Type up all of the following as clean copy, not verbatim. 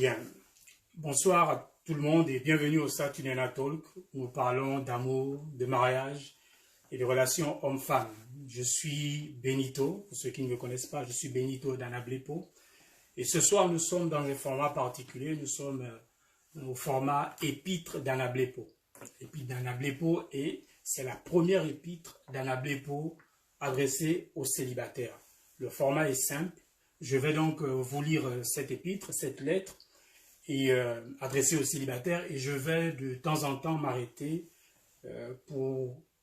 Bien, bonsoir à tout le monde et bienvenue au Saturday Talk où nous parlons d'amour, de mariage et de relations homme-femme. Je suis Benito, pour ceux qui ne me connaissent pas, je suis Benito d'Anablepo. Et ce soir, nous sommes dans un format particulier, nous sommes au format épître d'Anablepo. Épître d'Anablepo et c'est la première épître d'Anablepo adressée aux célibataires. Le format est simple. Je vais donc vous lire cette épître, cette lettre, et adressée aux célibataires, et je vais de temps en temps m'arrêter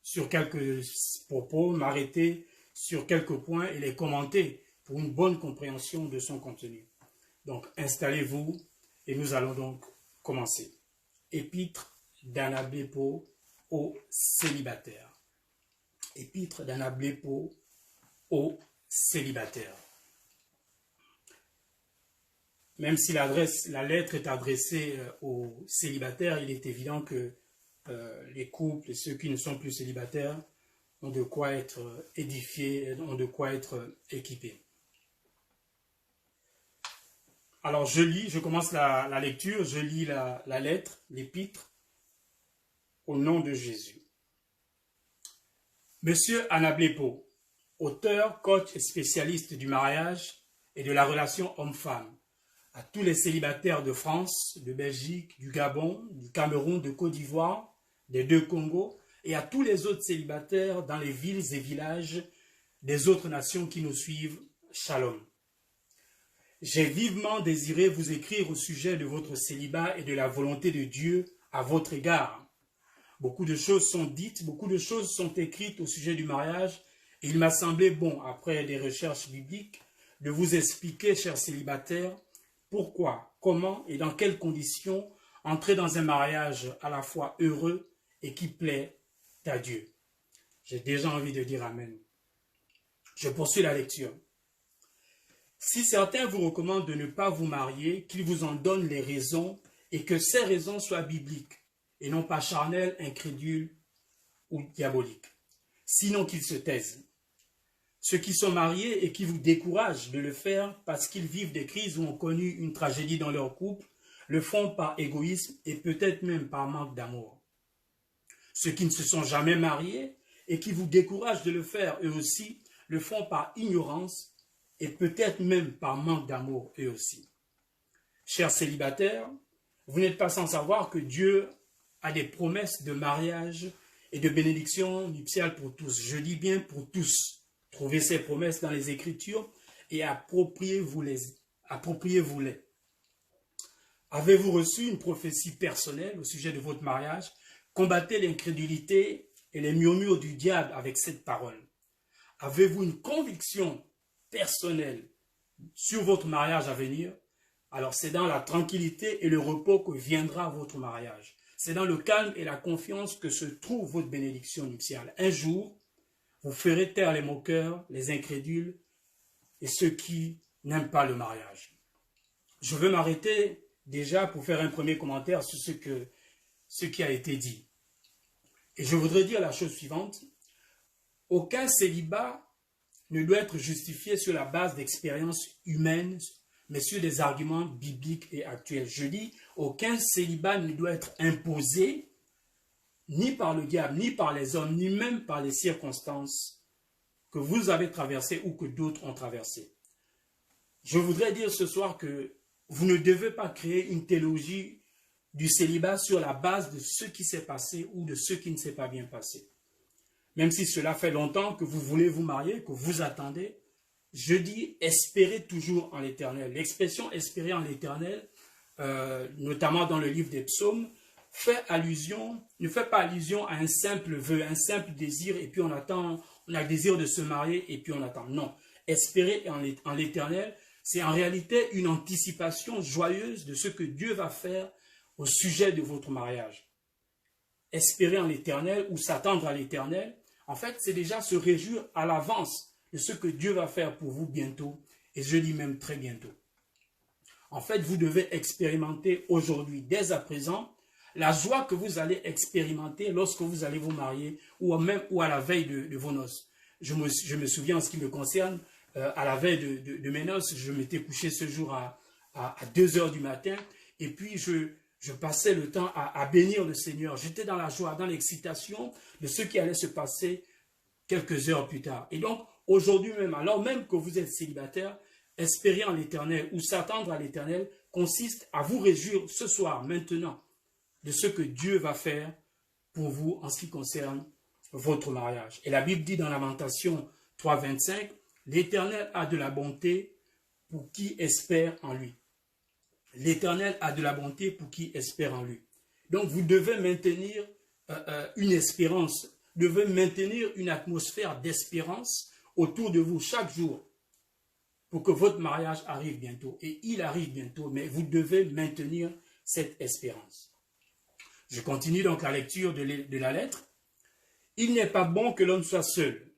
sur quelques propos, m'arrêter sur quelques points et les commenter pour une bonne compréhension de son contenu. Donc installez-vous et nous allons donc commencer. Épître d'Anablepo aux célibataires. Épître d'Anablepo aux célibataires. Même si la lettre est adressée aux célibataires, il est évident que les couples et ceux qui ne sont plus célibataires ont de quoi être édifiés, ont de quoi être équipés. Alors je commence la lecture, je lis la lettre, l'épître, au nom de Jésus. Monsieur Anablepo, auteur, coach et spécialiste du mariage et de la relation homme-femme, à tous les célibataires de France, de Belgique, du Gabon, du Cameroun, de Côte d'Ivoire, des deux Congos, et à tous les autres célibataires dans les villes et villages des autres nations qui nous suivent, Shalom. J'ai vivement désiré vous écrire au sujet de votre célibat et de la volonté de Dieu à votre égard. Beaucoup de choses sont dites, beaucoup de choses sont écrites au sujet du mariage, et il m'a semblé bon, après des recherches bibliques, de vous expliquer, chers célibataires, pourquoi, comment et dans quelles conditions entrer dans un mariage à la fois heureux et qui plaît à Dieu. J'ai déjà envie de dire Amen. Je poursuis la lecture. Si certains vous recommandent de ne pas vous marier, qu'ils vous en donnent les raisons et que ces raisons soient bibliques et non pas charnelles, incrédules ou diaboliques. Sinon qu'ils se taisent. Ceux qui sont mariés et qui vous découragent de le faire parce qu'ils vivent des crises ou ont connu une tragédie dans leur couple, le font par égoïsme et peut-être même par manque d'amour. Ceux qui ne se sont jamais mariés et qui vous découragent de le faire eux aussi, le font par ignorance et peut-être même par manque d'amour eux aussi. Chers célibataires, vous n'êtes pas sans savoir que Dieu a des promesses de mariage et de bénédiction nuptiale pour tous. Je dis bien pour tous. Trouvez ces promesses dans les Écritures et appropriez-vous-les. Avez-vous reçu une prophétie personnelle au sujet de votre mariage? Combattez l'incrédulité et les murmures du diable avec cette parole. Avez-vous une conviction personnelle sur votre mariage à venir? Alors c'est dans la tranquillité et le repos que viendra votre mariage. C'est dans le calme et la confiance que se trouve votre bénédiction nuptiale. Un jour, vous ferez taire les moqueurs, les incrédules et ceux qui n'aiment pas le mariage. Je veux m'arrêter déjà pour faire un premier commentaire sur ce qui a été dit. Et je voudrais dire la chose suivante. Aucun célibat ne doit être justifié sur la base d'expériences humaines, mais sur des arguments bibliques et actuels. Je dis, aucun célibat ne doit être imposé ni par le diable, ni par les hommes, ni même par les circonstances que vous avez traversées ou que d'autres ont traversées. Je voudrais dire ce soir que vous ne devez pas créer une théologie du célibat sur la base de ce qui s'est passé ou de ce qui ne s'est pas bien passé. Même si cela fait longtemps que vous voulez vous marier, que vous attendez, je dis espérez toujours en l'Éternel. L'expression espérer en l'Éternel, notamment dans le livre des psaumes, ne fait pas allusion à un simple vœu, un simple désir, et puis on attend, on a le désir de se marier, et puis on attend. Non, espérer en l'Éternel, c'est en réalité une anticipation joyeuse de ce que Dieu va faire au sujet de votre mariage. Espérer en l'Éternel ou s'attendre à l'Éternel, en fait, c'est déjà se réjouir à l'avance de ce que Dieu va faire pour vous bientôt, et je dis même très bientôt. En fait, vous devez expérimenter aujourd'hui, dès à présent, la joie que vous allez expérimenter lorsque vous allez vous marier ou à la veille de vos noces. Je me souviens en ce qui me concerne, à la veille de mes noces, je m'étais couché ce jour à 2 heures du matin, et puis je passais le temps à bénir le Seigneur. J'étais dans la joie, dans l'excitation de ce qui allait se passer quelques heures plus tard. Et donc, aujourd'hui même, alors même que vous êtes célibataire, espérer en l'Éternel ou s'attendre à l'Éternel consiste à vous réjouir ce soir, maintenant, de ce que Dieu va faire pour vous en ce qui concerne votre mariage. Et la Bible dit dans Lamentation 3,25, l'Éternel a de la bonté pour qui espère en lui. L'Éternel a de la bonté pour qui espère en lui. Donc vous devez maintenir une espérance, vous devez maintenir une atmosphère d'espérance autour de vous chaque jour pour que votre mariage arrive bientôt. Et il arrive bientôt, mais vous devez maintenir cette espérance. Je continue donc la lecture de la lettre. Il n'est pas bon que l'homme soit seul.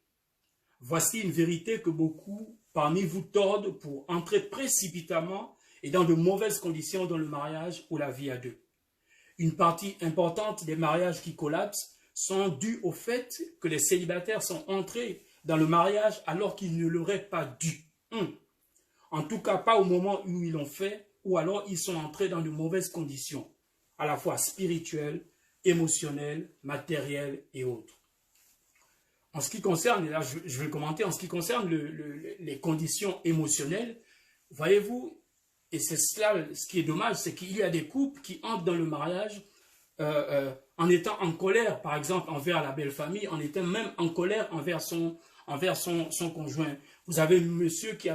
Voici une vérité que beaucoup parmi vous tordent pour entrer précipitamment et dans de mauvaises conditions dans le mariage ou la vie à deux. Une partie importante des mariages qui collapsent sont dus au fait que les célibataires sont entrés dans le mariage alors qu'ils ne l'auraient pas dû. En tout cas, pas au moment où ils l'ont fait, ou alors ils sont entrés dans de mauvaises conditions, à la fois spirituelles, émotionnelles, matérielles et autres. En ce qui concerne, et là je vais commenter, en ce qui concerne les conditions émotionnelles, voyez-vous, et c'est cela, ce qui est dommage, c'est qu'il y a des couples qui entrent dans le mariage en étant en colère, par exemple, envers la belle famille, en étant même en colère envers son conjoint. Vous avez un monsieur qui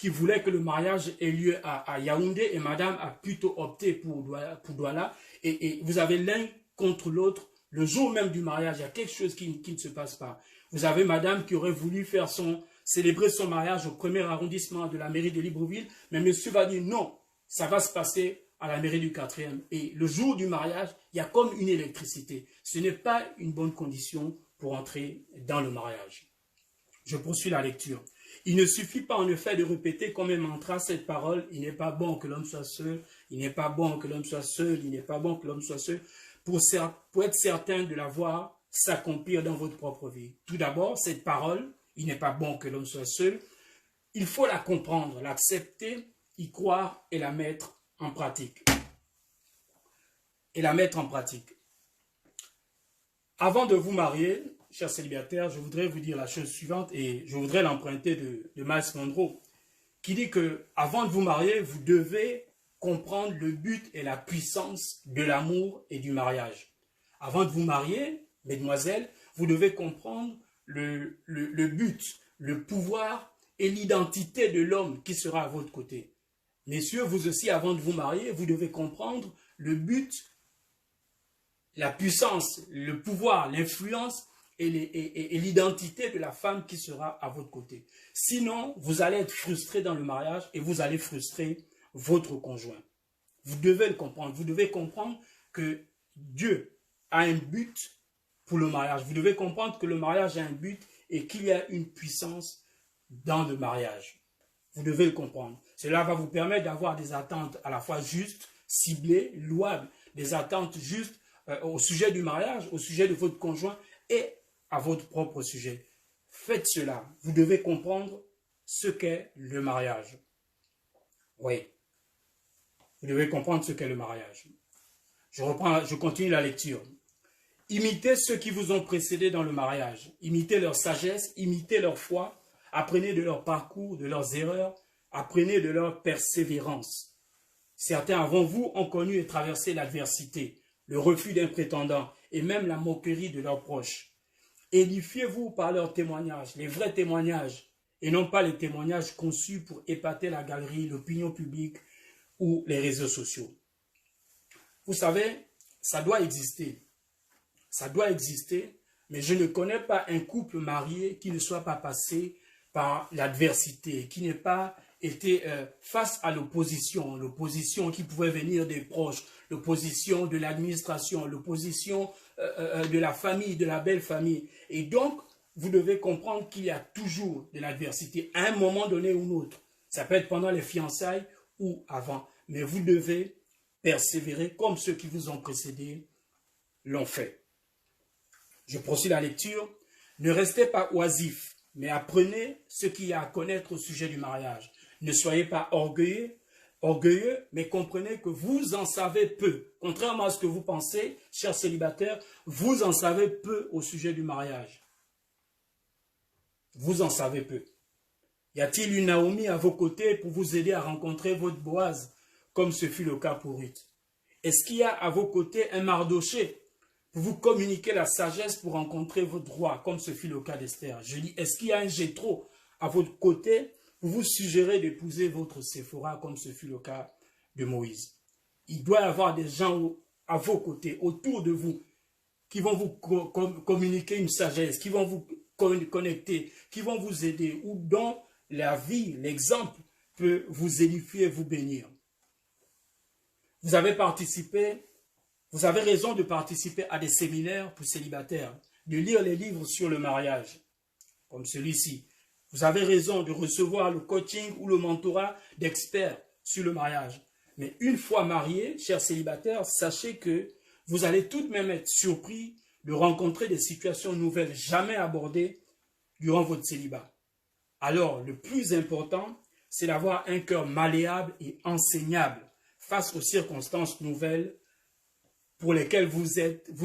voulait que le mariage ait lieu à Yaoundé et madame a plutôt opté pour Douala. Et vous avez l'un contre l'autre. Le jour même du mariage, il y a quelque chose qui ne se passe pas. Vous avez madame qui aurait voulu célébrer son mariage au 1er arrondissement de la mairie de Libreville, mais monsieur va dire non, ça va se passer à la mairie du 4e. Et le jour du mariage, il y a comme une électricité. Ce n'est pas une bonne condition pour entrer dans le mariage. Je poursuis la lecture. Il ne suffit pas en effet de répéter comme un mantra cette parole, il n'est pas bon que l'homme soit seul, il n'est pas bon que l'homme soit seul, il n'est pas bon que l'homme soit seul, pour être certain de la voir s'accomplir dans votre propre vie. Tout d'abord, cette parole, il n'est pas bon que l'homme soit seul, il faut la comprendre, l'accepter, y croire et la mettre en pratique. Avant de vous marier, chers célibataires, je voudrais vous dire la chose suivante et je voudrais l'emprunter de Miles Monroe, qui dit que avant de vous marier, vous devez comprendre le but et la puissance de l'amour et du mariage. Avant de vous marier, mesdemoiselles, vous devez comprendre le but, le pouvoir et l'identité de l'homme qui sera à votre côté. Messieurs, vous aussi, avant de vous marier, vous devez comprendre le but, la puissance, le pouvoir, l'influence et l'identité de la femme qui sera à votre côté. Sinon, vous allez être frustré dans le mariage et vous allez frustrer votre conjoint. Vous devez le comprendre. Vous devez comprendre que Dieu a un but pour le mariage. Vous devez comprendre que le mariage a un but et qu'il y a une puissance dans le mariage. Vous devez le comprendre. Cela va vous permettre d'avoir des attentes à la fois justes, ciblées, louables, des attentes justes au sujet du mariage, au sujet de votre conjoint et à votre propre sujet. Faites cela. Vous devez comprendre ce qu'est le mariage. Oui. Vous devez comprendre ce qu'est le mariage. Je continue la lecture. Imitez ceux qui vous ont précédés dans le mariage. Imitez leur sagesse, imitez leur foi. Apprenez de leur parcours, de leurs erreurs. Apprenez de leur persévérance. Certains avant vous ont connu et traversé l'adversité, le refus d'un prétendant et même la moquerie de leurs proches. Édifiez-vous par leurs témoignages, les vrais témoignages, et non pas les témoignages conçus pour épater la galerie, l'opinion publique ou les réseaux sociaux. Vous savez, ça doit exister. Ça doit exister, mais je ne connais pas un couple marié qui ne soit pas passé par l'adversité, qui n'ait pas été face à l'opposition, l'opposition qui pouvait venir des proches, l'opposition de l'administration, l'opposition de la famille, de la belle famille. Et donc, vous devez comprendre qu'il y a toujours de l'adversité à un moment donné ou l'autre. Ça peut être pendant les fiançailles ou avant. Mais vous devez persévérer comme ceux qui vous ont précédés l'ont fait. Je poursuis la lecture. Ne restez pas oisifs, mais apprenez ce qu'il y a à connaître au sujet du mariage. Ne soyez pas orgueilleux, mais comprenez que vous en savez peu. Contrairement à ce que vous pensez, chers célibataires, vous en savez peu au sujet du mariage. Vous en savez peu. Y a-t-il une Naomi à vos côtés pour vous aider à rencontrer votre Boaz, comme ce fut le cas pour Ruth? Est-ce qu'il y a à vos côtés un Mardoché pour vous communiquer la sagesse pour rencontrer votre roi, comme ce fut le cas d'Esther? Je dis, est-ce qu'il y a un Jéthro à votre côté pour vous suggérer d'épouser votre Séphora, comme ce fut le cas de Moïse? Il doit y avoir des gens à vos côtés, autour de vous, qui vont vous communiquer une sagesse, qui vont vous connecter, qui vont vous aider, ou dont la vie, l'exemple peut vous édifier, vous bénir. Vous avez raison de participer à des séminaires pour célibataires, de lire les livres sur le mariage, comme celui-ci. Vous avez raison de recevoir le coaching ou le mentorat d'experts sur le mariage. Mais une fois mariés, chers célibataires, sachez que vous allez tout de même être surpris de rencontrer des situations nouvelles jamais abordées durant votre célibat. Alors, le plus important, c'est d'avoir un cœur malléable et enseignable face aux circonstances nouvelles pour lesquelles vous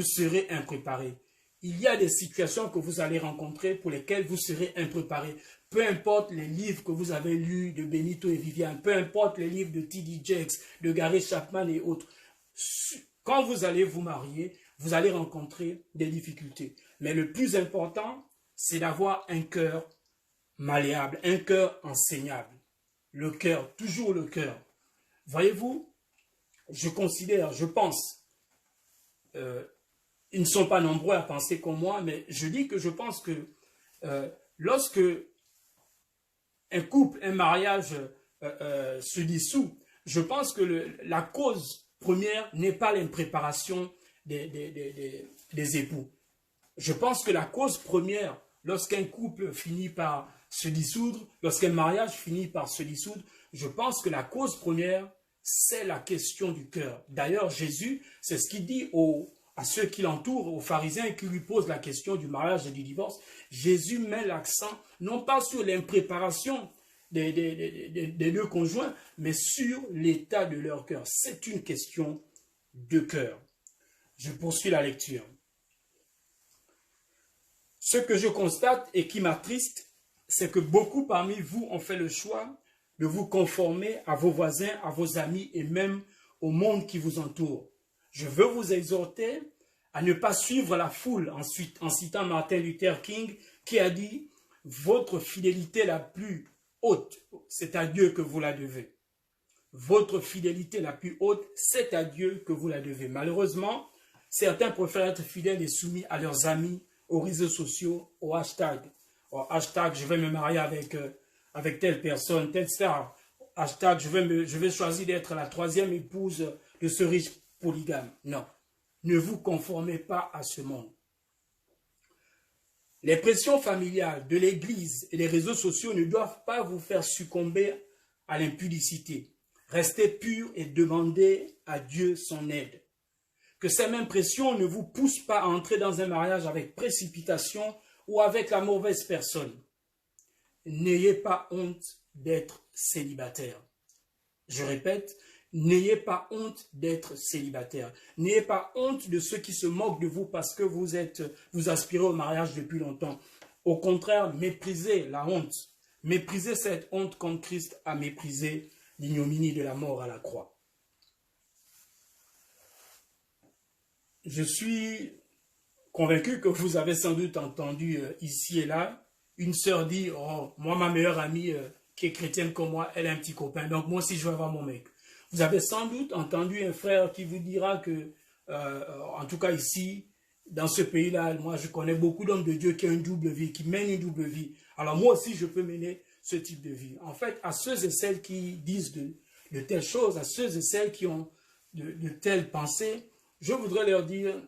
serez impréparés. Il y a des situations que vous allez rencontrer pour lesquelles vous serez impréparés. Peu importe les livres que vous avez lus de Benito et Viviane, peu importe les livres de T.D. Jakes, de Gary Chapman et autres. Quand vous allez vous marier, vous allez rencontrer des difficultés. Mais le plus important, c'est d'avoir un cœur malléable, un cœur enseignable. Le cœur, toujours le cœur. Voyez-vous, je pense, ils ne sont pas nombreux à penser comme moi, mais je dis que je pense que lorsque un couple, un mariage se dissout, je pense que la cause première n'est pas l'impréparation des époux. Je pense que la cause première, lorsqu'un couple finit par se dissoudre, lorsqu'un mariage finit par se dissoudre, je pense que la cause première, c'est la question du cœur. D'ailleurs, Jésus, c'est ce qu'il dit à ceux qui l'entourent, aux pharisiens qui lui posent la question du mariage et du divorce. Jésus met l'accent non pas sur l'impréparation des deux conjoints, mais sur l'état de leur cœur. C'est une question de cœur. Je poursuis la lecture. Ce que je constate et qui m'attriste, c'est que beaucoup parmi vous ont fait le choix de vous conformer à vos voisins, à vos amis et même au monde qui vous entoure. Je veux vous exhorter à ne pas suivre la foule, ensuite, en citant Martin Luther King, qui a dit « Votre fidélité la plus haute, c'est à Dieu que vous la devez. » Votre fidélité la plus haute, c'est à Dieu que vous la devez. Malheureusement, certains préfèrent être fidèles et soumis à leurs amis, aux réseaux sociaux, au hashtag. Hashtag, je vais me marier avec telle personne, telle star. Hashtag, je vais choisir d'être la troisième épouse de ce riche polygame. Non, ne vous conformez pas à ce monde. Les pressions familiales de l'Église et les réseaux sociaux ne doivent pas vous faire succomber à l'impudicité. Restez purs et demandez à Dieu son aide. Que ces mêmes pressions ne vous poussent pas à entrer dans un mariage avec précipitation ou avec la mauvaise personne. N'ayez pas honte d'être célibataire. Je répète, n'ayez pas honte d'être célibataire. N'ayez pas honte de ceux qui se moquent de vous parce que vous aspirez au mariage depuis longtemps. Au contraire, méprisez la honte. Méprisez cette honte comme Christ a méprisé l'ignominie de la mort à la croix. Je suis convaincu que vous avez sans doute entendu ici et là, une sœur dit « Oh, moi, ma meilleure amie qui est chrétienne comme moi, elle a un petit copain, donc moi aussi je vais avoir mon mec. » Vous avez sans doute entendu un frère qui vous dira que, en tout cas ici, dans ce pays-là, moi je connais beaucoup d'hommes de Dieu qui ont une double vie, qui mènent une double vie. Alors moi aussi je peux mener ce type de vie. En fait, à ceux et celles qui disent de telles choses, à ceux et celles qui ont de telles pensées, je voudrais leur dire,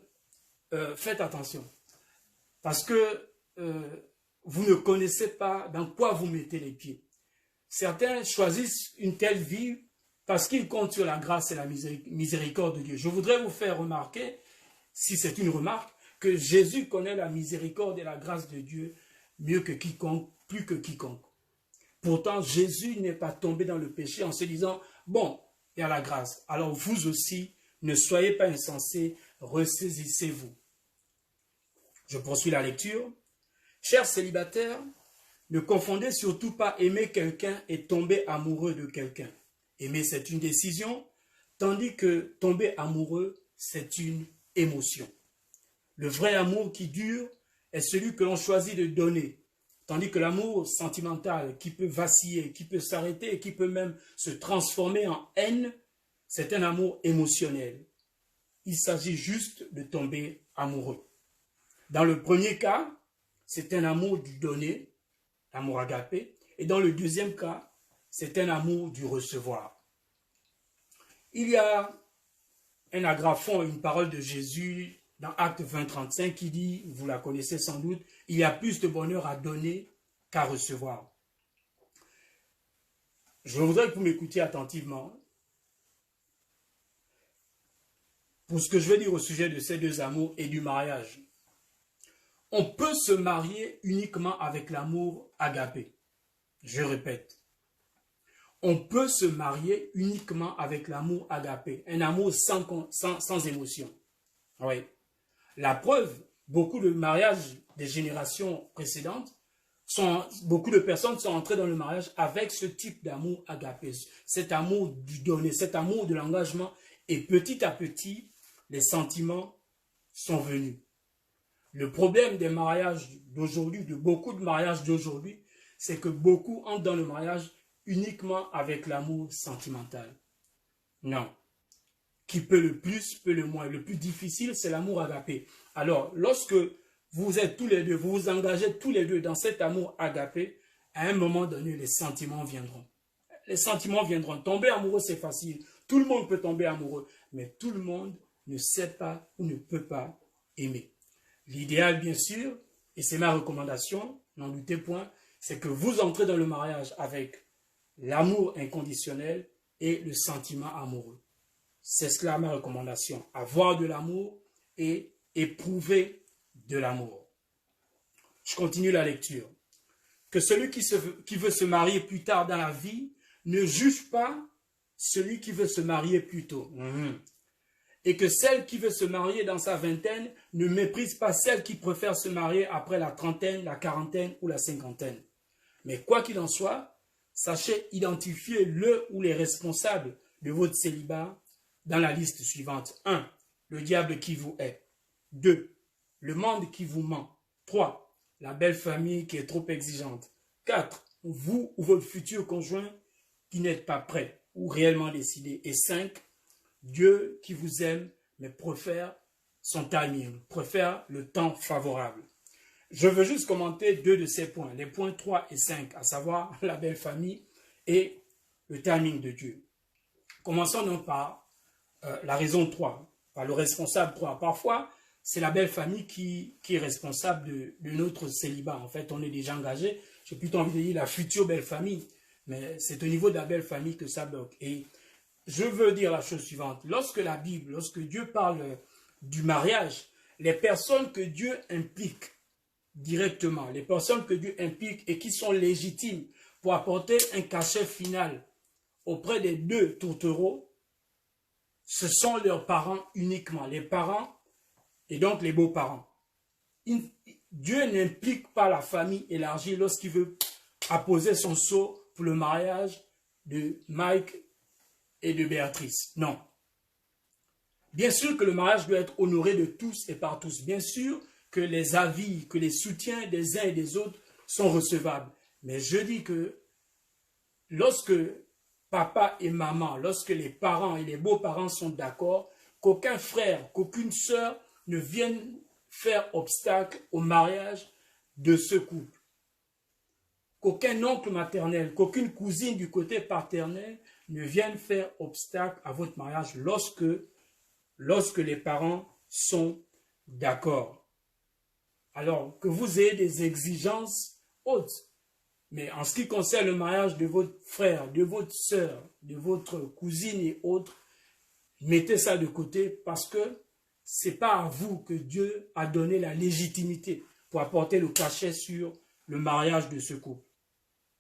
faites attention. Parce que vous ne connaissez pas dans quoi vous mettez les pieds. Certains choisissent une telle vie parce qu'ils comptent sur la grâce et la miséricorde de Dieu. Je voudrais vous faire remarquer, si c'est une remarque, que Jésus connaît la miséricorde et la grâce de Dieu mieux que quiconque, plus que quiconque. Pourtant, Jésus n'est pas tombé dans le péché en se disant, bon, il y a la grâce. Alors vous aussi, ne soyez pas insensés, ressaisissez-vous. Je poursuis la lecture. Chers célibataires, ne confondez surtout pas aimer quelqu'un et tomber amoureux de quelqu'un. Aimer, c'est une décision, tandis que tomber amoureux, c'est une émotion. Le vrai amour qui dure est celui que l'on choisit de donner, tandis que l'amour sentimental qui peut vaciller, qui peut s'arrêter et qui peut même se transformer en haine, c'est un amour émotionnel. Il s'agit juste de tomber amoureux. Dans le premier cas, c'est un amour du donner, l'amour agapé, et dans le deuxième cas, c'est un amour du recevoir. Il y a un agraphon, une parole de Jésus dans Acte 20, 35 qui dit, vous la connaissez sans doute, il y a plus de bonheur à donner qu'à recevoir. Je voudrais que vous m'écoutiez attentivement pour ce que je veux dire au sujet de ces deux amours et du mariage. On peut se marier uniquement avec l'amour agapé. Je répète. On peut se marier uniquement avec l'amour agapé. Un amour sans émotion. Oui. La preuve, beaucoup de mariages des générations précédentes, beaucoup de personnes sont entrées dans le mariage avec ce type d'amour agapé. Cet amour du donner, cet amour de l'engagement. Et petit à petit, les sentiments sont venus. Le problème des mariages d'aujourd'hui, de beaucoup de mariages d'aujourd'hui, c'est que beaucoup entrent dans le mariage uniquement avec l'amour sentimental. Non. Qui peut le plus, peut le moins. Le plus difficile, c'est l'amour agapé. Alors, lorsque vous êtes tous les deux, vous vous engagez tous les deux dans cet amour agapé, à un moment donné, les sentiments viendront. Les sentiments viendront. Tomber amoureux, c'est facile. Tout le monde peut tomber amoureux. Mais tout le monde ne sait pas ou ne peut pas aimer. L'idéal, bien sûr, et c'est ma recommandation, n'en doutez point, c'est que vous entrez dans le mariage avec l'amour inconditionnel et le sentiment amoureux. C'est cela ma recommandation. Avoir de l'amour et éprouver de l'amour. Je continue la lecture. Que celui qui veut se marier plus tard dans la vie ne juge pas celui qui veut se marier plus tôt. Et que celle qui veut se marier dans sa vingtaine ne méprise pas celle qui préfère se marier après la trentaine, la quarantaine ou la cinquantaine. Mais quoi qu'il en soit, sachez identifier le ou les responsables de votre célibat dans la liste suivante. 1. Le diable qui vous hait. 2. Le monde qui vous ment. 3. La belle famille qui est trop exigeante. 4. Vous ou votre futur conjoint qui n'êtes pas prêt ou réellement décidé. Et 5. Dieu qui vous aime, mais préfère son timing, préfère le temps favorable. Je veux juste commenter deux de ces points, les points 3 et 5, à savoir la belle famille et le timing de Dieu. Commençons donc par la raison 3, par le responsable 3. Parfois, c'est la belle famille qui est responsable de notre célibat. En fait, on est déjà engagé. J'ai plutôt envie de dire la future belle famille, mais c'est au niveau de la belle famille que ça bloque. Et je veux dire la chose suivante. Lorsque la Bible, lorsque Dieu parle du mariage, les personnes que Dieu implique directement, les personnes que Dieu implique et qui sont légitimes pour apporter un cachet final auprès des deux tourtereaux, ce sont leurs parents uniquement, les parents et donc les beaux-parents. Dieu n'implique pas la famille élargie lorsqu'il veut apposer son sceau pour le mariage de Mike et de Béatrice. Non. Bien sûr que le mariage doit être honoré de tous et par tous. Bien sûr que les avis, que les soutiens des uns et des autres sont recevables. Mais je dis que lorsque papa et maman, lorsque les parents et les beaux-parents sont d'accord, qu'aucun frère, qu'aucune sœur ne vienne faire obstacle au mariage de ce couple. Qu'aucun oncle maternel, qu'aucune cousine du côté paternel ne vienne faire obstacle à votre mariage lorsque les parents sont d'accord. Alors, que vous ayez des exigences hautes, mais en ce qui concerne le mariage de votre frère, de votre sœur, de votre cousine et autres, mettez ça de côté parce que ce n'est pas à vous que Dieu a donné la légitimité pour apporter le cachet sur le mariage de ce couple.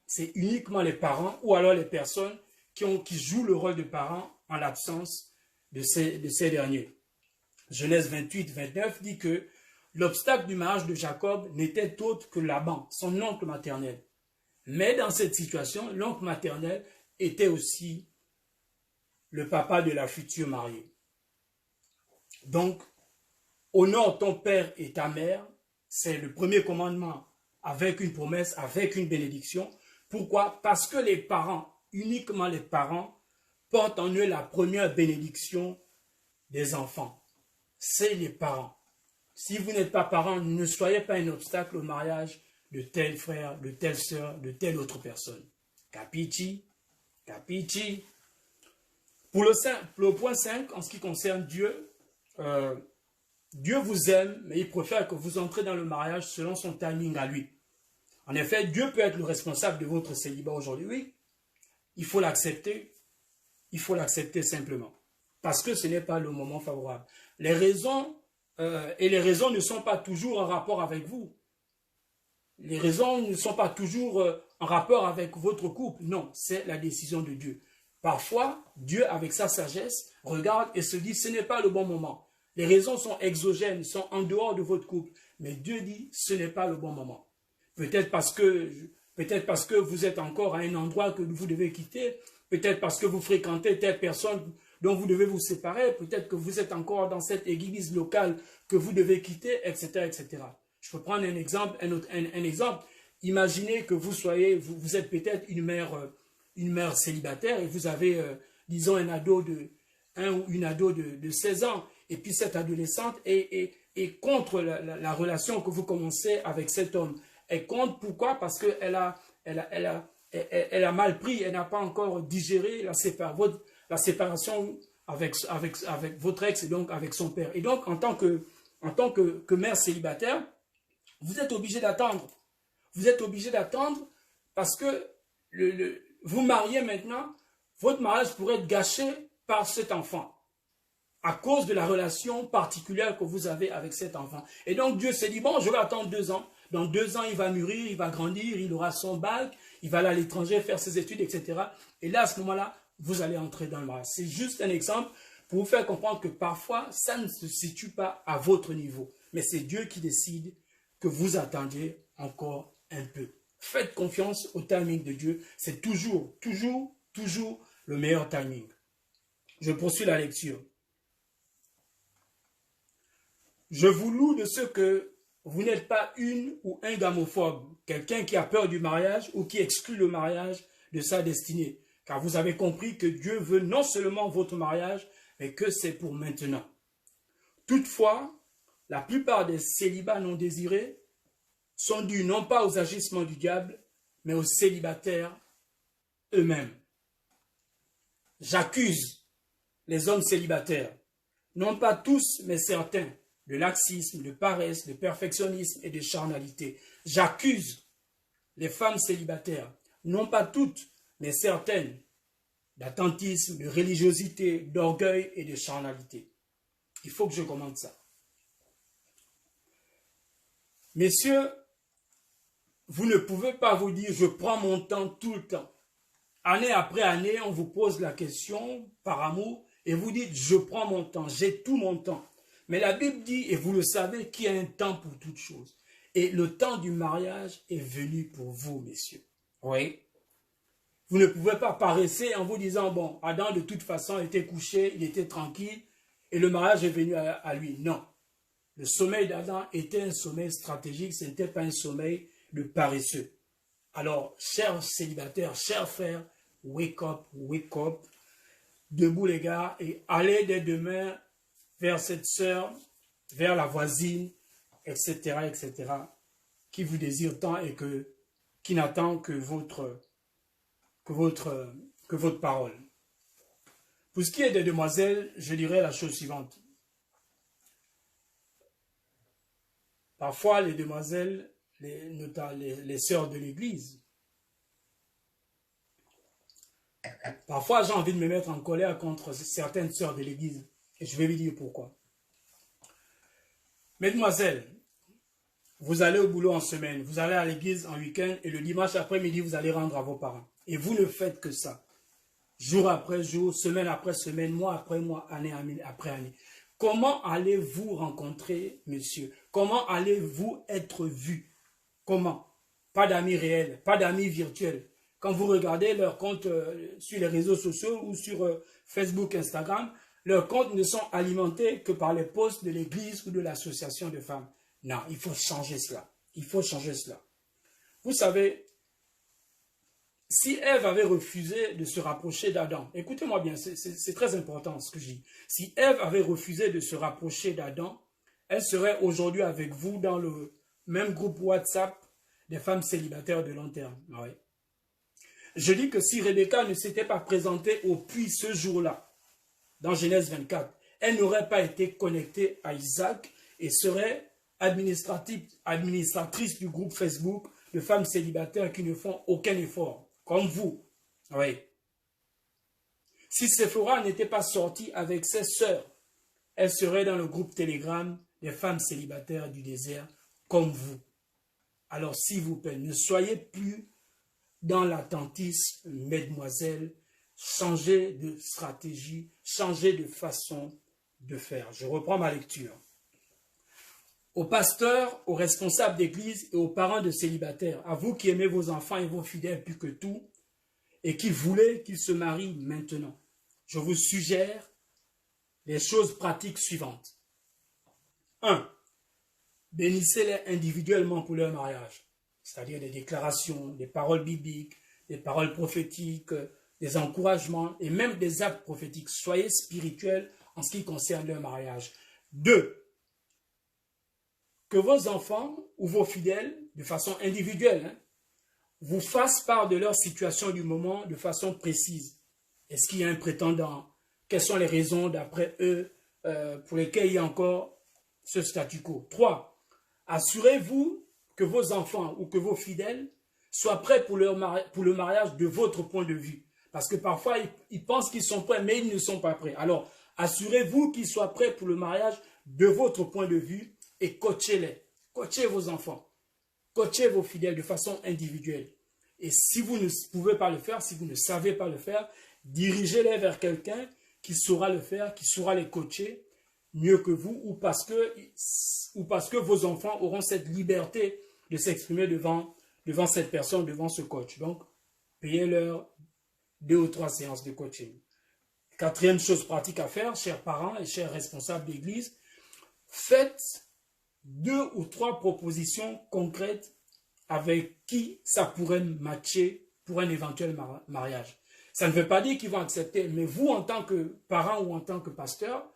c'est uniquement les parents ou alors les personnes qui jouent le rôle de parents en l'absence de ces derniers. Genèse 28, 29 dit que l'obstacle du mariage de Jacob n'était autre que Laban, son oncle maternel. Mais dans cette situation, l'oncle maternel était aussi le papa de la future mariée. Donc, honore ton père et ta mère, c'est le premier commandement avec une promesse, avec une bénédiction. Pourquoi? Parce que les parents, uniquement les parents, portent en eux la première bénédiction des enfants. C'est les parents. Si vous n'êtes pas parent, ne soyez pas un obstacle au mariage de tel frère, de telle sœur, de telle autre personne. Capici? Capici? Pour le point 5, en ce qui concerne Dieu, Dieu vous aime, mais il préfère que vous entrez dans le mariage selon son timing à lui. En effet, Dieu peut être le responsable de votre célibat aujourd'hui, oui. Il faut l'accepter simplement. Parce que ce n'est pas le moment favorable. Les raisons ne sont pas toujours en rapport avec vous. Les raisons ne sont pas toujours en rapport avec votre couple. Non, c'est la décision de Dieu. Parfois, Dieu, avec sa sagesse, regarde et se dit, ce n'est pas le bon moment. Les raisons sont exogènes, sont en dehors de votre couple. Mais Dieu dit, ce n'est pas le bon moment. Peut-être parce que vous êtes encore à un endroit que vous devez quitter. Peut-être parce que vous fréquentez telle personne dont vous devez vous séparer. Peut-être que vous êtes encore dans cette église locale que vous devez quitter, etc., etc. Je peux prendre un exemple, un exemple. Imaginez que vous êtes peut-être une mère célibataire et vous avez, disons, un ou une ado de 16 ans. Et puis cette adolescente est contre la relation que vous commencez avec cet homme. Elle compte pourquoi? Parce qu'elle a mal pris, elle n'a pas encore digéré la séparation avec votre ex et donc avec son père. Et donc, en tant que mère célibataire, vous êtes obligé d'attendre. Vous êtes obligé d'attendre parce que vous mariez maintenant, votre mariage pourrait être gâché par cet enfant à cause de la relation particulière que vous avez avec cet enfant. Et donc, Dieu s'est dit, bon, je vais attendre 2 ans. Dans 2 ans, il va mûrir, il va grandir, il aura son bac, il va aller à l'étranger faire ses études, etc. Et là, à ce moment-là, vous allez entrer dans le mariage. C'est juste un exemple pour vous faire comprendre que parfois, ça ne se situe pas à votre niveau. Mais c'est Dieu qui décide que vous attendiez encore un peu. Faites confiance au timing de Dieu. C'est toujours le meilleur timing. Je poursuis la lecture. Je vous loue de ce que vous n'êtes pas une ou un gamophobe, quelqu'un qui a peur du mariage ou qui exclut le mariage de sa destinée. Car vous avez compris que Dieu veut non seulement votre mariage, mais que c'est pour maintenant. Toutefois, la plupart des célibats non désirés sont dus non pas aux agissements du diable, mais aux célibataires eux-mêmes. J'accuse les hommes célibataires, non pas tous, mais certains, de laxisme, de paresse, de perfectionnisme et de charnalité. J'accuse les femmes célibataires, non pas toutes, mais certaines, d'attentisme, de religiosité, d'orgueil et de charnalité. Il faut que je commente ça. Messieurs, vous ne pouvez pas vous dire « je prends mon temps tout le temps ». Année après année, on vous pose la question par amour et vous dites « je prends mon temps, j'ai tout mon temps ». Mais la Bible dit, et vous le savez, qu'il y a un temps pour toutes choses. Et le temps du mariage est venu pour vous, messieurs. Oui. Vous ne pouvez pas paresser en vous disant, bon, Adam de toute façon était couché, il était tranquille, et le mariage est venu à lui. Non. Le sommeil d'Adam était un sommeil stratégique, ce n'était pas un sommeil de paresseux. Alors, chers célibataires, chers frères, wake up, debout les gars, et allez dès demain vers cette sœur, vers la voisine, etc., etc., qui vous désire tant et qui n'attend que votre parole. Pour ce qui est des demoiselles, je dirais la chose suivante. Parfois, les demoiselles, les sœurs de l'église, parfois j'ai envie de me mettre en colère contre certaines sœurs de l'église. Et je vais vous dire pourquoi. Mesdemoiselles, Vous allez au boulot en semaine, vous allez à l'église en week-end et le dimanche après-midi, vous allez rendre à vos parents. Et vous ne faites que ça. Jour après jour, semaine après semaine, mois après mois, année après année. Comment allez-vous rencontrer monsieur? Comment allez-vous être vu? Comment? Pas d'amis réels, pas d'amis virtuels. Quand vous regardez leurs comptes sur les réseaux sociaux ou sur Facebook, Instagram, leurs comptes ne sont alimentés que par les posts de l'église ou de l'association de femmes. Non, il faut changer cela. Il faut changer cela. Vous savez, si Ève avait refusé de se rapprocher d'Adam, écoutez-moi bien, c'est très important ce que je dis. Si Ève avait refusé de se rapprocher d'Adam, elle serait aujourd'hui avec vous dans le même groupe WhatsApp des femmes célibataires de long terme. Oui. Je dis que si Rebecca ne s'était pas présentée au puits ce jour-là, dans Genèse 24, elle n'aurait pas été connectée à Isaac et serait administratrice du groupe Facebook de femmes célibataires qui ne font aucun effort, comme vous. Oui. Si Sephora n'était pas sortie avec ses sœurs, elle serait dans le groupe Telegram des femmes célibataires du désert, comme vous. Alors, s'il vous plaît, ne soyez plus dans l'attentisme, mesdemoiselles. Changez de stratégie, changez de façon de faire. Je reprends ma lecture. Aux pasteurs, aux responsables d'église et aux parents de célibataires, à vous qui aimez vos enfants et vos fidèles plus que tout, et qui voulez qu'ils se marient maintenant, je vous suggère les choses pratiques suivantes. 1. Bénissez-les individuellement pour leur mariage, c'est-à-dire des déclarations, des paroles bibliques, des paroles prophétiques, des encouragements et même des actes prophétiques. Soyez spirituels en ce qui concerne leur mariage. 2. Que vos enfants ou vos fidèles, de façon individuelle, vous fassent part de leur situation du moment de façon précise. Est-ce qu'il y a un prétendant? Quelles sont les raisons d'après eux pour lesquelles il y a encore ce statu quo? 3. Assurez-vous que vos enfants ou que vos fidèles soient prêts pour le mariage de votre point de vue. Parce que parfois, ils pensent qu'ils sont prêts, mais ils ne sont pas prêts. Alors, assurez-vous qu'ils soient prêts pour le mariage de votre point de vue et coachez-les. Coachez vos enfants. Coachez vos fidèles de façon individuelle. Et si vous ne pouvez pas le faire, si vous ne savez pas le faire, dirigez-les vers quelqu'un qui saura le faire, qui saura les coacher mieux que vous, ou parce que vos enfants auront cette liberté de s'exprimer devant cette personne, devant ce coach. Donc, payez-leur 2 ou 3 séances de coaching. 4e chose pratique à faire, chers parents et chers responsables d'église, faites 2 ou 3 propositions concrètes avec qui ça pourrait matcher pour un éventuel mariage. Ça ne veut pas dire qu'ils vont accepter, mais vous, en tant que parent ou en tant que pasteur,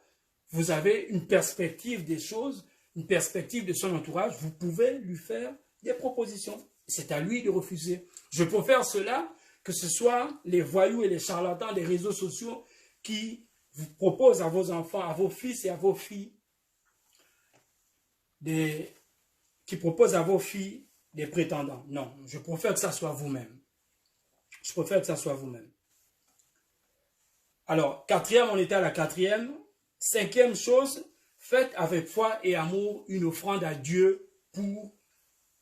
vous avez une perspective des choses, une perspective de son entourage, vous pouvez lui faire des propositions. C'est à lui de refuser. Je préfère cela que ce soit les voyous et les charlatans des réseaux sociaux qui vous proposent à vos enfants, à vos fils et à vos filles, des prétendants. Non, je préfère que ça soit vous-même. Je préfère que ça soit vous-même. Alors, 4e, on était à la 4e. 5e chose, faites avec foi et amour une offrande à Dieu pour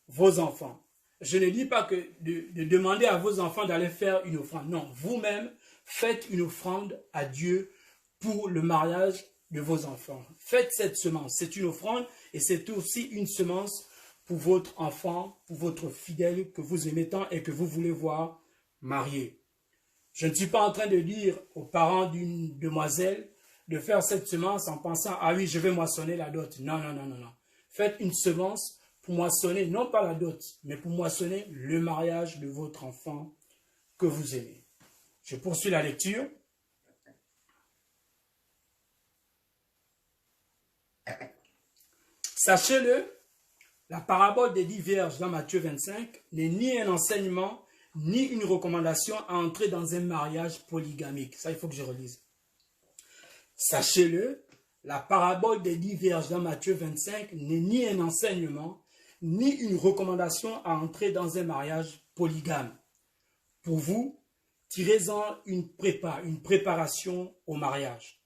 vos enfants. Je ne dis pas que de demander à vos enfants d'aller faire une offrande. Non, vous-même, faites une offrande à Dieu pour le mariage de vos enfants. Faites cette semence. C'est une offrande et c'est aussi une semence pour votre enfant, pour votre fidèle que vous aimez tant et que vous voulez voir marié. Je ne suis pas en train de dire aux parents d'une demoiselle de faire cette semence en pensant « Ah oui, je vais moissonner la dot ». Non, non, non, non, non. Faites une semence pour moissonner, non pas la dot, mais pour moissonner le mariage de votre enfant que vous aimez. Je poursuis la lecture. Sachez-le, la parabole des 10 vierges dans Matthieu 25 n'est ni un enseignement, ni une recommandation à entrer dans un mariage polygamique. Ça, il faut que je relise. Sachez-le, la parabole des 10 vierges dans Matthieu 25 n'est ni un enseignement, ni une recommandation à entrer dans un mariage polygame. Pour vous, tirez-en une préparation au mariage.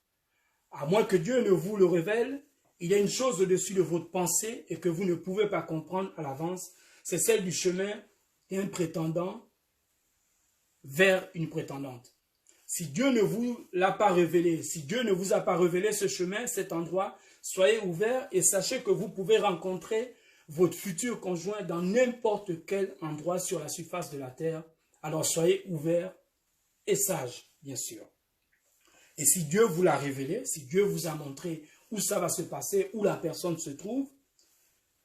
À moins que Dieu ne vous le révèle, il y a une chose au-dessus de votre pensée et que vous ne pouvez pas comprendre à l'avance, c'est celle du chemin d'un prétendant vers une prétendante. Si Dieu ne vous l'a pas révélé, si Dieu ne vous a pas révélé ce chemin, cet endroit, soyez ouverts et sachez que vous pouvez rencontrer votre futur conjoint dans n'importe quel endroit sur la surface de la terre. Alors soyez ouverts et sages, bien sûr. Et si Dieu vous l'a révélé, si Dieu vous a montré où ça va se passer, où la personne se trouve,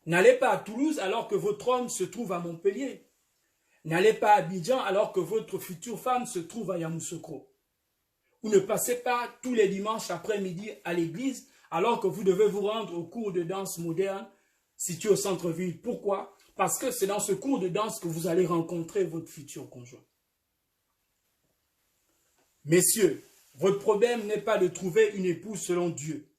n'allez pas à Toulouse alors que votre homme se trouve à Montpellier. N'allez pas à Abidjan alors que votre future femme se trouve à Yamoussoukro. Ou ne passez pas tous les dimanches après-midi à l'église alors que vous devez vous rendre au cours de danse moderne situé au centre-ville. Pourquoi? Parce que c'est dans ce cours de danse que vous allez rencontrer votre futur conjoint. Messieurs, votre problème n'est pas de trouver une épouse selon Dieu,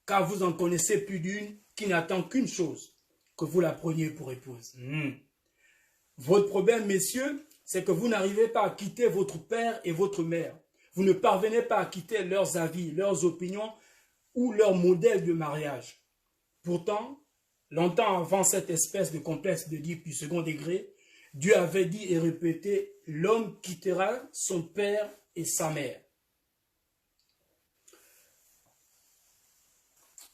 car vous en connaissez plus d'une qui n'attend qu'une chose, que vous la preniez pour épouse. Votre problème, messieurs, c'est que vous n'arrivez pas à quitter votre père et votre mère. Vous ne parvenez pas à quitter leurs avis, leurs opinions ou leur modèle de mariage. Pourtant, longtemps avant cette espèce de complexe de Dieu du second degré, Dieu avait dit et répété, l'homme quittera son père et sa mère.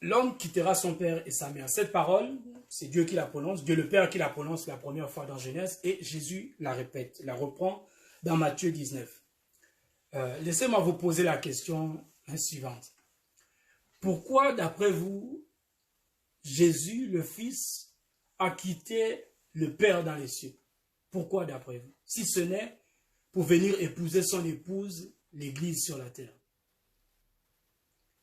L'homme quittera son père et sa mère. Cette parole, c'est Dieu qui la prononce, Dieu le Père qui la prononce la première fois dans Genèse, et Jésus la répète, la reprend dans Matthieu 19. Laissez-moi vous poser la question suivante. Pourquoi, d'après vous, Jésus, le Fils, a quitté le Père dans les cieux? Pourquoi, d'après vous? Si ce n'est pour venir épouser son épouse, l'Église sur la terre.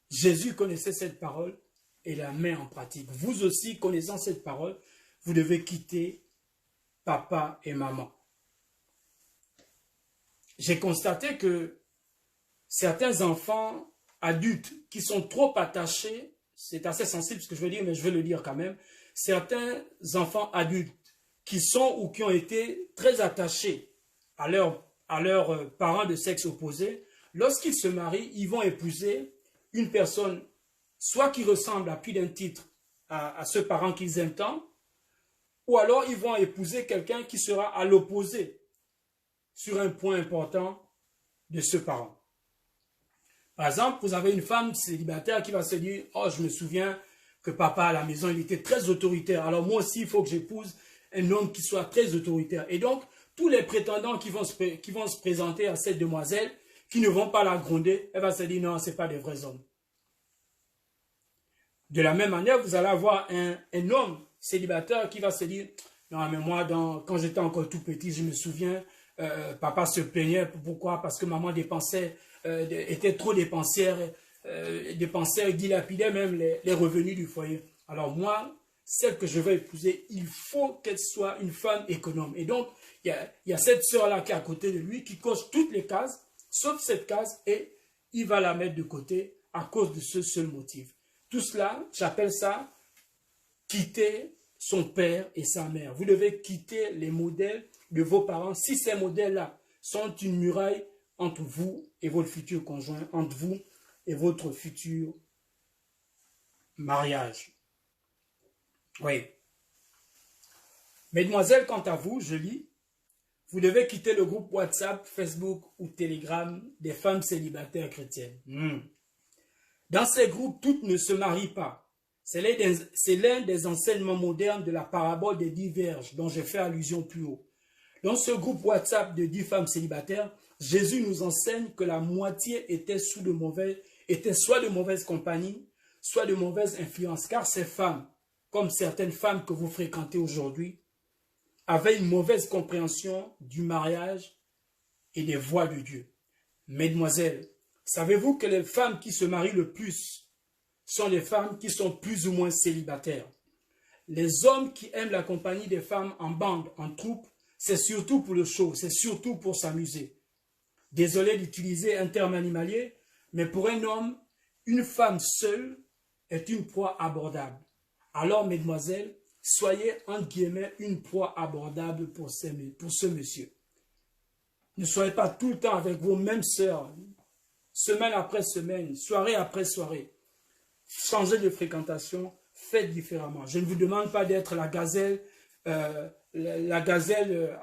Jésus connaissait cette parole et la met en pratique. Vous aussi, connaissant cette parole, vous devez quitter papa et maman. J'ai constaté que certains enfants adultes qui sont trop attachés, c'est assez sensible ce que je veux dire, mais je vais le dire quand même, certains enfants adultes qui sont ou qui ont été très attachés à leurs parents de sexe opposé, lorsqu'ils se marient, ils vont épouser une personne soit qui ressemble à plus d'un titre à ce parent qu'ils aiment tant, ou alors ils vont épouser quelqu'un qui sera à l'opposé sur un point important de ce parent. Par exemple, vous avez une femme célibataire qui va se dire « Oh, je me souviens que papa à la maison, il était très autoritaire. Alors moi aussi, il faut que j'épouse un homme qui soit très autoritaire. » Et donc, tous les prétendants qui vont se présenter à cette demoiselle, qui ne vont pas la gronder, elle va se dire « Non, ce n'est pas des vrais hommes. » De la même manière, vous allez avoir un homme célibataire qui va se dire « Non, mais moi, quand j'étais encore tout petit, je me souviens, papa se plaignait. Pourquoi? Parce que maman dépensait, était trop dépensière, dilapidait même les revenus du foyer. Alors moi, celle que je vais épouser, il faut qu'elle soit une femme économe. » Et donc, il y a cette sœur-là qui est à côté de lui, qui coche toutes les cases, sauf cette case, et il va la mettre de côté à cause de ce seul motif. Tout cela, j'appelle ça quitter son père et sa mère. Vous devez quitter les modèles de vos parents. Si ces modèles-là sont une muraille entre vous et votre futur conjoint, entre vous et votre futur mariage. Oui. Mesdemoiselles, quant à vous, je lis, vous devez quitter le groupe WhatsApp, Facebook ou Telegram des femmes célibataires chrétiennes. Dans ces groupes, toutes ne se marient pas. C'est l'un des enseignements modernes de la parabole des 10 vierges dont j'ai fait allusion plus haut. Dans ce groupe WhatsApp de 10 femmes célibataires, Jésus nous enseigne que la moitié était soit de mauvaise compagnie, soit de mauvaise influence, car ces femmes, comme certaines femmes que vous fréquentez aujourd'hui, avaient une mauvaise compréhension du mariage et des voies de Dieu. Mesdemoiselles, savez-vous que les femmes qui se marient le plus sont les femmes qui sont plus ou moins célibataires? Les hommes qui aiment la compagnie des femmes en bande, en troupe, c'est surtout pour le show, c'est surtout pour s'amuser. Désolé d'utiliser un terme animalier, mais pour un homme, une femme seule est une proie abordable. Alors, mesdemoiselles, soyez, entre guillemets, une proie abordable pour ce monsieur. Ne soyez pas tout le temps avec vos mêmes sœurs, semaine après semaine, soirée après soirée. changez de fréquentation, faites différemment. Je ne vous demande pas d'être la gazelle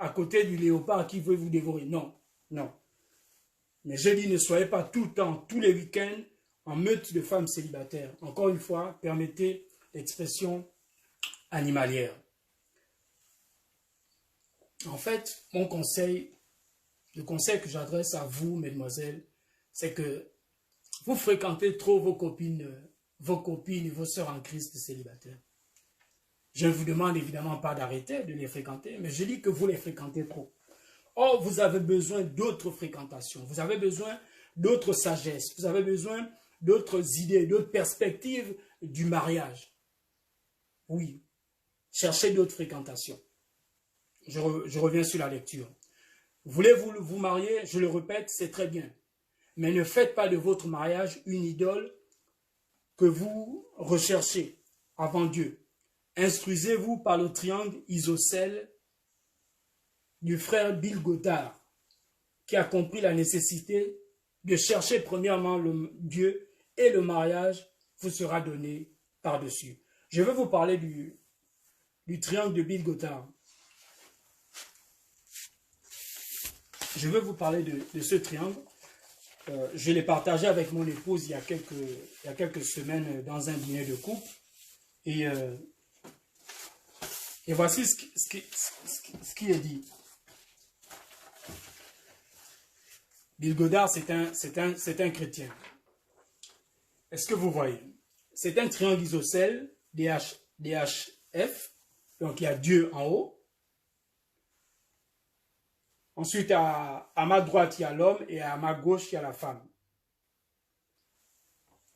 à côté du léopard qui veut vous dévorer. Non, non. Mais je dis, ne soyez pas tout le temps, tous les week-ends, en meute de femmes célibataires. Encore une fois, permettez l'expression animalière. En fait, mon conseil, le conseil que j'adresse à vous, mesdemoiselles, c'est que vous fréquentez trop vos copines et vos sœurs en Christ célibataires. Je ne vous demande évidemment pas d'arrêter de les fréquenter, mais je dis que vous les fréquentez trop. Or, vous avez besoin d'autres fréquentations, vous avez besoin d'autres sagesses, vous avez besoin d'autres idées, d'autres perspectives du mariage. Oui, cherchez d'autres fréquentations. Je reviens sur la lecture. Voulez-vous vous marier? Je le répète, c'est très bien. Mais ne faites pas de votre mariage une idole que vous recherchez avant Dieu. Instruisez-vous par le triangle isocèle du frère Bill Goddard, qui a compris la nécessité de chercher premièrement Dieu et le mariage vous sera donné par-dessus. Je vais vous parler du triangle de Bill Goddard. Je vais vous parler de ce triangle. Je l'ai partagé avec mon épouse il y a quelques semaines dans un dîner de couple. Et voici ce qui est dit. Bill Goddard, c'est un chrétien. Est-ce que vous voyez? C'est un triangle isocèle, DHF. Donc il y a Dieu en haut. Ensuite, à ma droite, il y a l'homme et à ma gauche, il y a la femme.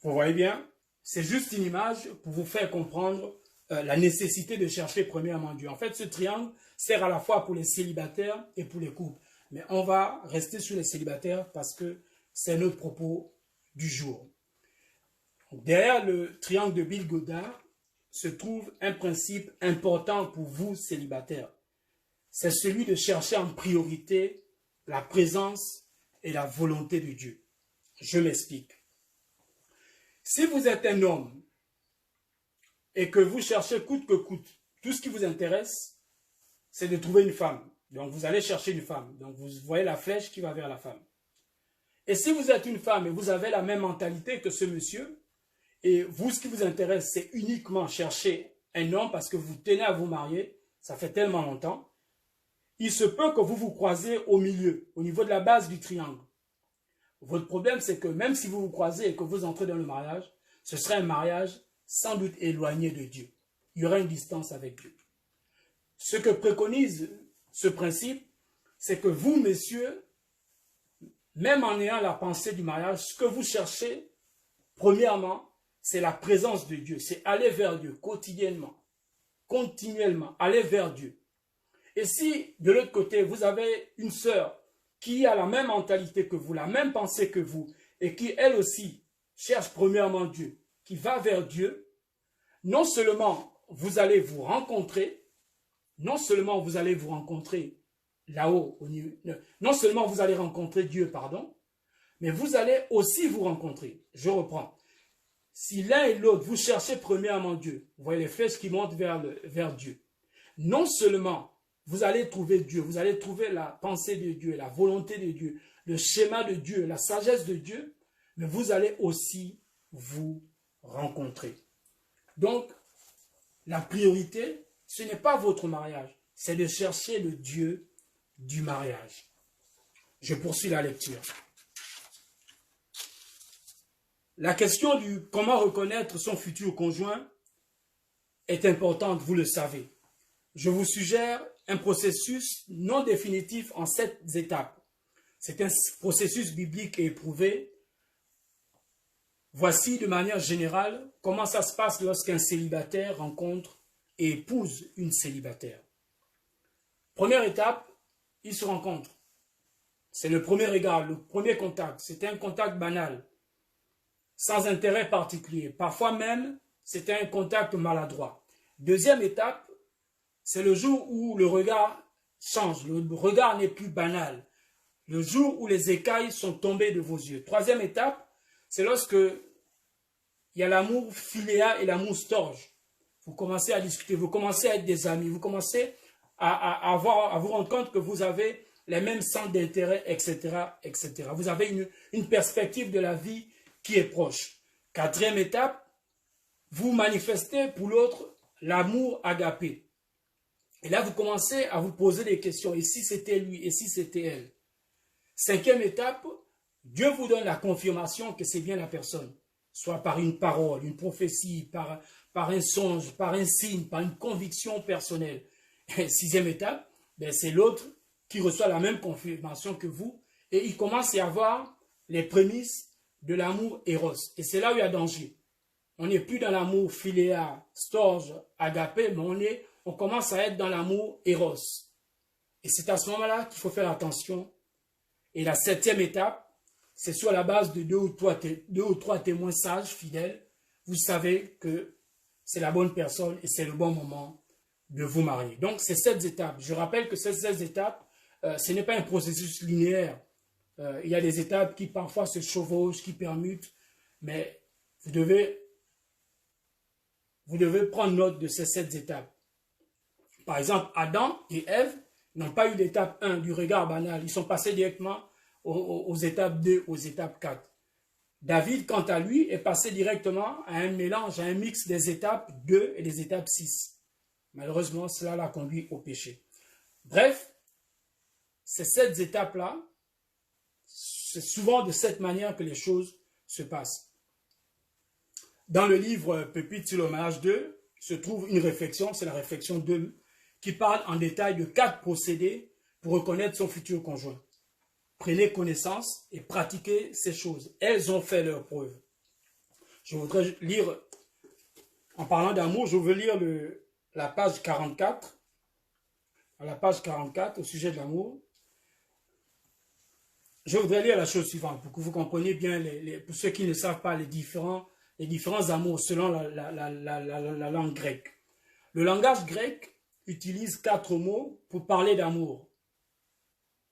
Vous voyez bien? C'est juste une image pour vous faire comprendre la nécessité de chercher premièrement Dieu. En fait, ce triangle sert à la fois pour les célibataires et pour les couples. Mais on va rester sur les célibataires parce que c'est notre propos du jour. Donc, derrière le triangle de Bill Goddard se trouve un principe important pour vous, célibataires. C'est celui de chercher en priorité la présence et la volonté de Dieu. Je m'explique. Si vous êtes un homme et que vous cherchez coûte que coûte, tout ce qui vous intéresse, c'est de trouver une femme. Donc vous allez chercher une femme. Donc vous voyez la flèche qui va vers la femme. Et si vous êtes une femme et vous avez la même mentalité que ce monsieur, et vous, ce qui vous intéresse, c'est uniquement chercher un homme parce que vous tenez à vous marier, ça fait tellement longtemps, il se peut que vous vous croisez au milieu, au niveau de la base du triangle. Votre problème, c'est que même si vous vous croisez et que vous entrez dans le mariage, ce serait un mariage sans doute éloigné de Dieu. Il y aura une distance avec Dieu. Ce que préconise ce principe, c'est que vous, messieurs, même en ayant la pensée du mariage, ce que vous cherchez, premièrement, c'est la présence de Dieu. C'est aller vers Dieu quotidiennement, continuellement, aller vers Dieu. Et si, de l'autre côté, vous avez une sœur qui a la même mentalité que vous, la même pensée que vous, et qui, elle aussi, cherche premièrement Dieu, qui va vers Dieu, non seulement vous allez vous rencontrer, là-haut, non seulement vous allez rencontrer Dieu, mais vous allez aussi vous rencontrer. Je reprends. Si l'un et l'autre, vous cherchez premièrement Dieu, vous voyez les flèches qui montent vers Dieu, non seulement vous allez trouver Dieu, vous allez trouver la pensée de Dieu, la volonté de Dieu, le schéma de Dieu, la sagesse de Dieu, mais vous allez aussi vous rencontrer. Donc, la priorité, ce n'est pas votre mariage, c'est de chercher le Dieu du mariage. Je poursuis la lecture. La question du comment reconnaître son futur conjoint est importante, vous le savez. Je vous suggère un processus non définitif en 7 étapes. C'est un processus biblique et éprouvé. Voici de manière générale comment ça se passe lorsqu'un célibataire rencontre et épouse une célibataire. Première étape, ils se rencontrent. C'est le premier regard, le premier contact. C'est un contact banal, sans intérêt particulier. Parfois même, c'est un contact maladroit. Deuxième étape, c'est le jour où le regard change. Le regard n'est plus banal. Le jour où les écailles sont tombées de vos yeux. Troisième étape, c'est lorsque il y a l'amour philéa et l'amour storge. Vous commencez à discuter, vous commencez à être des amis, vous commencez à vous rendre compte que vous avez les mêmes centres d'intérêt, etc., etc. Vous avez une perspective de la vie qui est proche. Quatrième étape, vous manifestez pour l'autre l'amour agapé. Et là, vous commencez à vous poser des questions. Et si c'était lui? Et si c'était elle? Cinquième étape, Dieu vous donne la confirmation que c'est bien la personne. Soit par une parole, une prophétie, par un songe, par un signe, par une conviction personnelle. Et sixième étape, ben c'est l'autre qui reçoit la même confirmation que vous. Et il commence à y avoir les prémices de l'amour éros. Et c'est là où il y a danger. On n'est plus dans l'amour philéa, storge, agapé, mais on commence à être dans l'amour éros. Et c'est à ce moment-là qu'il faut faire attention. Et la septième étape, c'est sur la base de deux ou trois témoins sages, fidèles. Vous savez que c'est la bonne personne et c'est le bon moment de vous marier. Donc, c'est 7 étapes. Je rappelle que ces 16 étapes, ce n'est pas un processus linéaire. Il y a des étapes qui parfois se chevauchent, qui permutent, mais vous devez prendre note de ces 7 étapes. Par exemple, Adam et Ève n'ont pas eu d'étape 1 du regard banal. Ils sont passés directement aux étapes 2, aux étapes 4. David, quant à lui, est passé directement à un mélange, à un mix des étapes 2 et des étapes 6. Malheureusement, cela l'a conduit au péché. Bref, ces 7 étapes-là, c'est souvent de cette manière que les choses se passent. Dans le livre Pépites sur le mariage 2, se trouve une réflexion, c'est la réflexion 2, qui parle en détail de 4 procédés pour reconnaître son futur conjoint. Prenez connaissance et pratiquez ces choses. Elles ont fait leur preuve. Je voudrais lire, en parlant d'amour, je veux lire la page 44. À la page 44, au sujet de l'amour. Je voudrais lire la chose suivante pour que vous compreniez bien, pour ceux qui ne savent pas les différents amours selon la langue grecque. Le langage grec utilise 4 mots pour parler d'amour.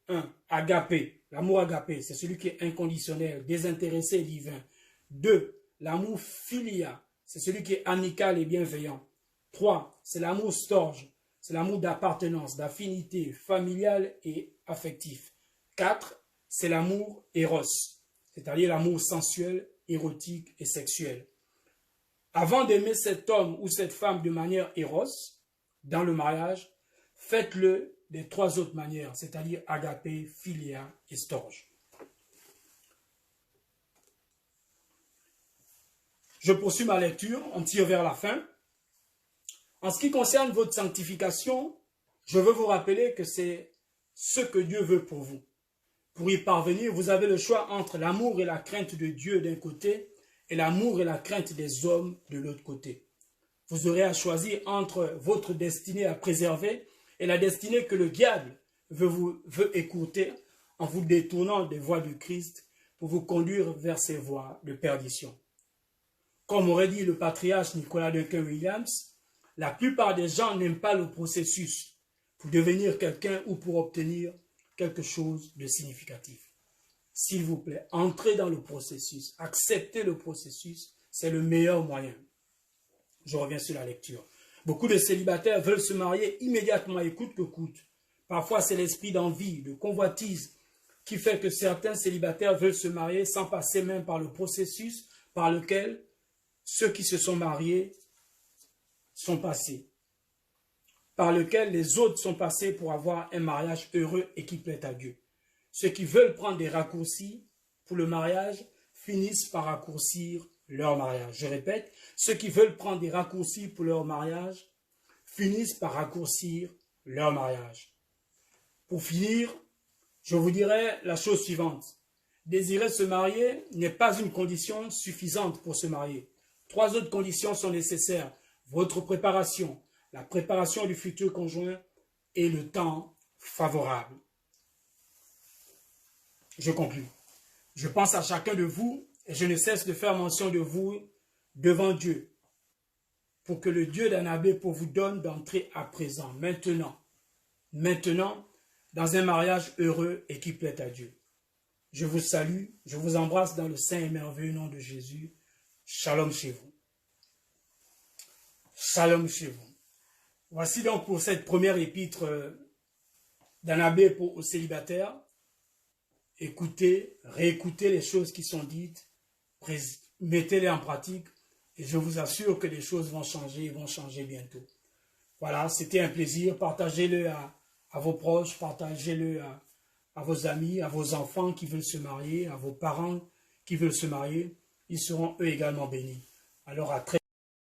1. Agapé. L'amour agapé, c'est celui qui est inconditionnel, désintéressé et divin. 2. L'amour philia, c'est celui qui est amical et bienveillant. 3. C'est l'amour storge, c'est l'amour d'appartenance, d'affinité, familial et affectif. 4. C'est l'amour éros, c'est-à-dire l'amour sensuel, érotique et sexuel. Avant d'aimer cet homme ou cette femme de manière éros, dans le mariage, faites-le des 3 autres manières, c'est-à-dire agapé, philia et storge. Je poursuis ma lecture, on tire vers la fin. En ce qui concerne votre sanctification, je veux vous rappeler que c'est ce que Dieu veut pour vous. Pour y parvenir, vous avez le choix entre l'amour et la crainte de Dieu d'un côté et l'amour et la crainte des hommes de l'autre côté. Vous aurez à choisir entre votre destinée à préserver et la destinée que le diable veut écourter en vous détournant des voies du Christ pour vous conduire vers ces voies de perdition. Comme aurait dit le patriarche Nicolas Duncan-Williams, la plupart des gens n'aiment pas le processus pour devenir quelqu'un ou pour obtenir quelque chose de significatif. S'il vous plaît, entrez dans le processus, acceptez le processus, c'est le meilleur moyen. Je reviens sur la lecture. Beaucoup de célibataires veulent se marier immédiatement et coûte que coûte. Parfois, c'est l'esprit d'envie, de convoitise qui fait que certains célibataires veulent se marier sans passer même par le processus par lequel ceux qui se sont mariés sont passés, par lequel les autres sont passés pour avoir un mariage heureux et qui plaît à Dieu. Ceux qui veulent prendre des raccourcis pour le mariage finissent par raccourcir leur mariage. Je répète, ceux qui veulent prendre des raccourcis pour leur mariage finissent par raccourcir leur mariage. Pour finir, je vous dirai la chose suivante. Désirer se marier n'est pas une condition suffisante pour se marier. 3 autres conditions sont nécessaires. Votre préparation, la préparation du futur conjoint et le temps favorable. Je conclus. Je pense à chacun de vous et je ne cesse de faire mention de vous devant Dieu pour que le Dieu d'Anabé vous donne d'entrer à présent, maintenant, dans un mariage heureux et qui plaît à Dieu. Je vous salue, je vous embrasse dans le saint et merveilleux nom de Jésus. Shalom chez vous. Shalom chez vous. Voici donc pour cette première épître d'Annabé aux célibataires. Écoutez, réécoutez les choses qui sont dites, mettez-les en pratique et je vous assure que les choses vont changer bientôt. Voilà, c'était un plaisir. Partagez-le à vos proches, partagez-le à vos amis, à vos enfants qui veulent se marier, à vos parents qui veulent se marier. Ils seront eux également bénis. Alors à très